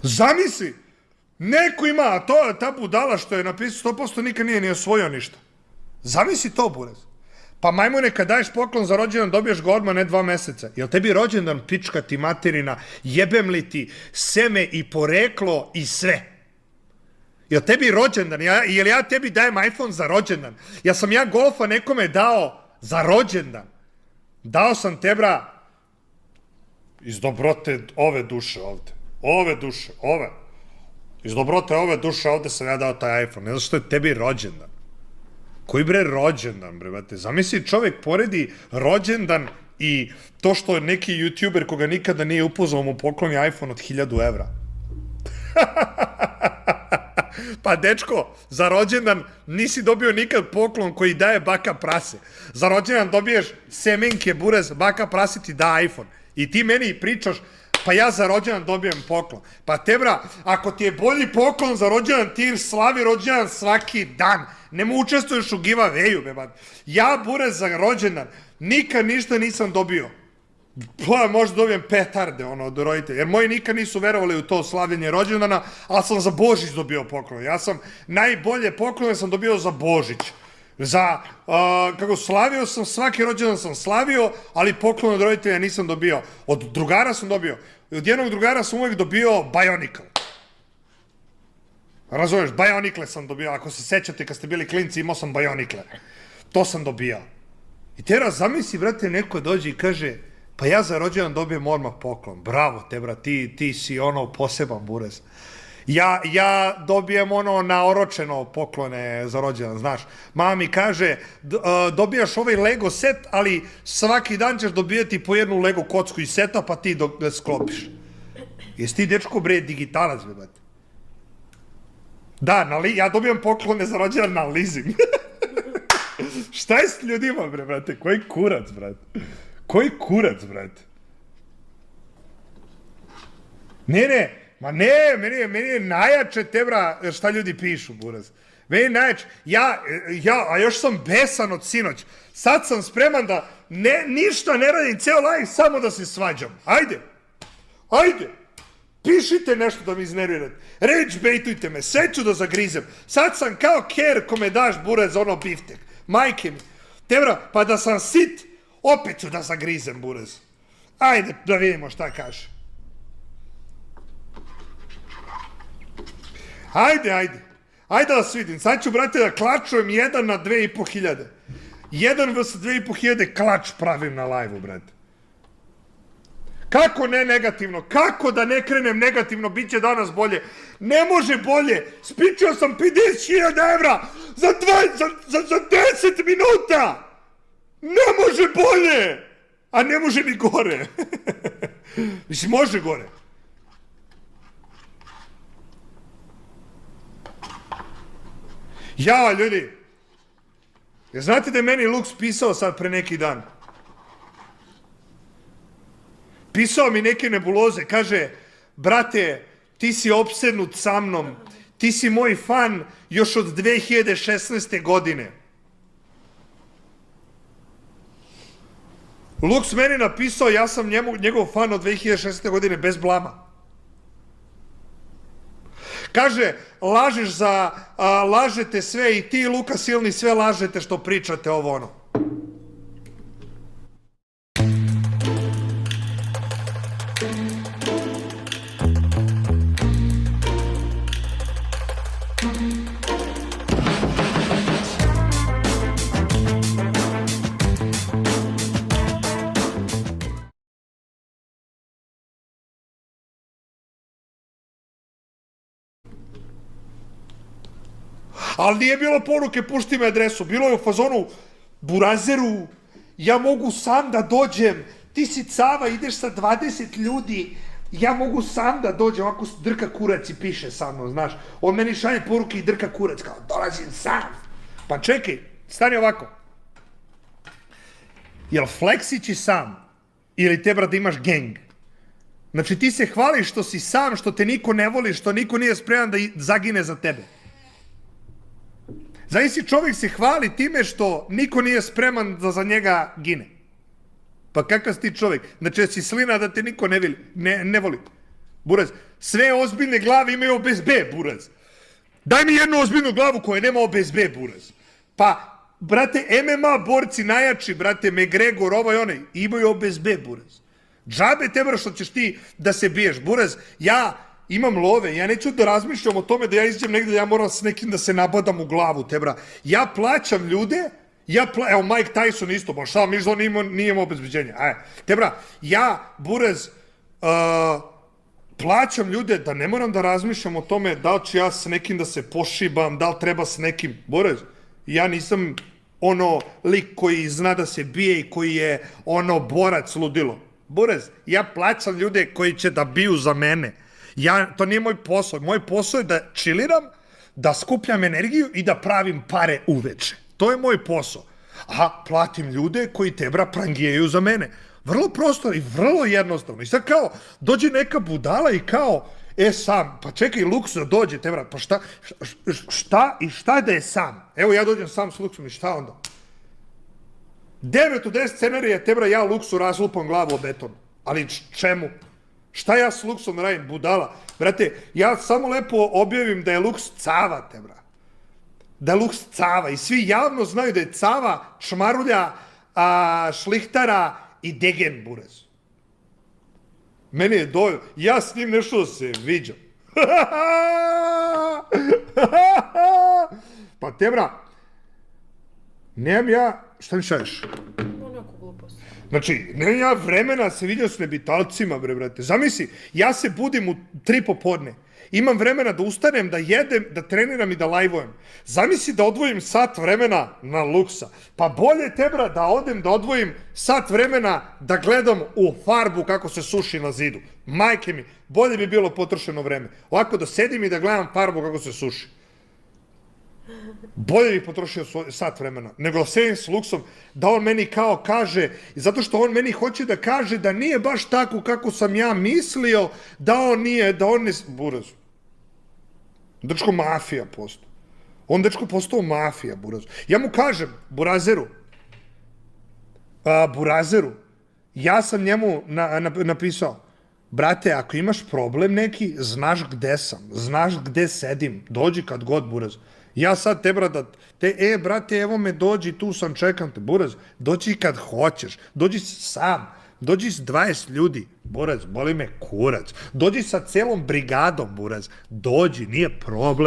Zamisli, neko ima, a ta budala što je napisao 100% nikad nije ni osvojio ništa. Zamisli to, burez. Pa majmune, kad daješ poklon za rođendan, dobiješ ga odmah, ne 2 meseca. Jel tebi rođendan, pička ti materina, jebem li ti seme i poreklo i sve? Jel tebi rođendan, jel ja tebi dajem iPhone za rođendan? Ja sam golfa nekome dao za rođendan. Dao sam tebra iz dobrote ove duše ovde. Ove duše, ove. Iz dobrote ove duše ovde sam ja dao taj iPhone. Ne znaš što je tebi rođendan. Koji bre rođendan, bre, brate? Zamisli, čovek poredi rođendan i to što je neki youtuber koga nikada nije upoznao mu pokloni iPhone od 1000 evra. Pa dečko, za rođendan nisi dobio nikad poklon koji daje baka prase. Za rođendan dobiješ semenke, burez, baka prase ti da iPhone. I ti meni pričaš, pa ja za rođendan dobijem poklon. Pa tebra, ako ti je bolji poklon za rođendan, ti slavi rođendan svaki dan. Nemo učestvuješ u giveawayu, beba. Ja, burez, za rođendan nikad ništa nisam dobio. Pa možda dobijem petarde, od roditelja. Jer moji nikad nisu verovali u to slavljenje rođendana, ali sam za Božić dobio poklon. Ja sam najbolje poklone sam dobio za Božić. Kako slavio sam, svaki rođendan sam slavio, ali poklon od roditelja nisam dobio. Od drugara sam dobio. Od jednog drugara sam uvek dobio Bionicle. Razumeš, Bionicle sam dobio. Ako se sećate, kad ste bili klinci, imao sam Bionicle. To sam dobio. I teraz zamisli, brate, neko dođe i kaže, pa ja za rođendan dobijem odmah poklon. Bravo te, bra, ti si poseban burez. Ja dobijem naoročeno poklone za rođendan, znaš. Mama mi kaže, dobijaš ovaj Lego set, ali svaki dan ćeš dobijati po jednu Lego kocku iz seta, pa ti da sklopiš. Jesi ti, dečko, bre, digitalac, brate? Da, ja dobijam poklone za rođendan na leasing. Šta je s ljudima, bre, brate? Koji kurac, brate? Koji kurac, brate? Meni je najjače tebra šta ljudi pišu, buraz. Meni je najjače. A još sam besan od sinoć. Sad sam spreman da ništa ne radim ceo live, samo da se svađam. Ajde. Pišite nešto da mi iznervirate. Rage baitujte me, sve ću da zagrizem. Sad sam kao ker kome daš, buraz, biftek. Majke mi. Tebra, pa da sam sit, opet ću da zagrizem, buraz. Ajde, da vidimo šta kaže. Ajde da vas vidim. Sad ću, brate, da klačujem 1 na 2500. 1 vs 2500 klač pravim na live-u, brate. Kako ne negativno? Kako da ne krenem negativno? Biće danas bolje. Ne može bolje. Spičio sam 50.000 evra za 10 minuta. Ne može bolje. A ne može ni gore. Mislim, može gore. Ja, ljudi, znate da je meni Lux pisao sad pre neki dan? Pisao mi neke nebuloze, kaže, brate, ti si opsednut sa mnom, ti si moj fan još od 2016. godine. Lux meni napisao, ja sam njegov fan od 2016. godine, bez blama. Kaže, lažete sve i ti, Luka Silni, sve lažete što pričate ovo ono. Ali nije bilo poruke, pušti me adresu. Bilo je u fazonu, burazeru, ja mogu sam da dođem, ti si cava, ideš sa 20 ljudi, ja mogu sam da dođem, ovako drka kurac i piše sa mnom, znaš. On meni šalje poruke i drka kurac, kao, dolazim sam. Pa čekaj, stani ovako. Jel Fleksić i sam? Ili te, brate, imaš geng? Znači, ti se hvališ što si sam, što te niko ne voli, što niko nije spreman da zagine za tebe. Zavisi, čovjek se hvali time što niko nije spreman da za njega gine. Pa kakav si ti čovjek? Znači, si slina da te niko ne voli. buraz. Sve ozbiljne glave imaju OBSB, buraz. Daj mi jednu ozbiljnu glavu koja nema OBSB, buraz. Pa, brate, MMA borci najjači, brate, McGregor, ovaj onaj, imaju OBSB, buraz. Džabe te, što ćeš ti da se biješ, buraz. Ja imam love, ja neću da razmišljam o tome da ja izađem negde, da ja moram s nekim da se nabadam u glavu, te bra. Ja plaćam ljude, evo Mike Tyson isto, ba šta, mi što nije imao obezbeđenje. Te bra, ja, buraz, plaćam ljude da ne moram da razmišljam o tome da li ću ja s nekim da se pošibam, da li treba s nekim, buraz. Ja nisam ono lik koji zna da se bije i koji je ono borac ludilo. Buraz, ja plaćam ljude koji će da biju za mene. To nije moj posao. Moj posao je da čiliram, da skupljam energiju i da pravim pare uveče. To je moj posao. A platim ljude koji te bra prangijaju za mene. Vrlo prosto i vrlo jednostavno. I sad kao, dođe neka budala i kao, sam, pa čekaj, Luks da dođe, te bra, pa šta da je sam? Evo ja dođem sam s Luksom i šta onda? 9 od 10 scenarija, te bra, ja Luksu razlupam glavu o beton. Ali čemu? Šta ja s Luksom radim, budala? Brate, ja samo lepo objavim da je Luks cava, te bra. Da je Luks cava i svi javno znaju da je cava, čmarulja, šlihtara i degen, buraz. Meni je dovoljno. Ja s njim nešto da se viđam. Pa te bra, nemam ja, šta mi šalješ? Znači, nemam ja vremena se vidio s nebitalcima, bre, brate. Zamisli, ja se budim u 3 popodne. Imam vremena da ustanem, da jedem, da treniram i da lajvujem. Zamisli da odvojim sat vremena na Luksa. Pa bolje te, bra, da odem da odvojim sat vremena da gledam u farbu kako se suši na zidu. Majke mi, bolje bi bilo potrošeno vreme. Ovako da sedim i da gledam farbu kako se suši. Bolje bih potrošio sat vremena, nego da sedim s Luksom, da on meni kao kaže, zato što on meni hoće da kaže da nije baš tako kako sam ja mislio, da on nije, buraz. Dečko mafija postao. On dečko postao mafija, buraz. Ja mu kažem, Burazeru, ja sam njemu napisao, brate, ako imaš problem neki, znaš gde sam, znaš gde sedim, dođi kad god, buraz. Ja sad te, brate, evo me dođi, tu sam, čekam te, buraz, dođi kad hoćeš, dođi sam, dođi s 20 ljudi, buraz, boli me kurac, dođi sa celom brigadom, buraz, dođi, nije problem.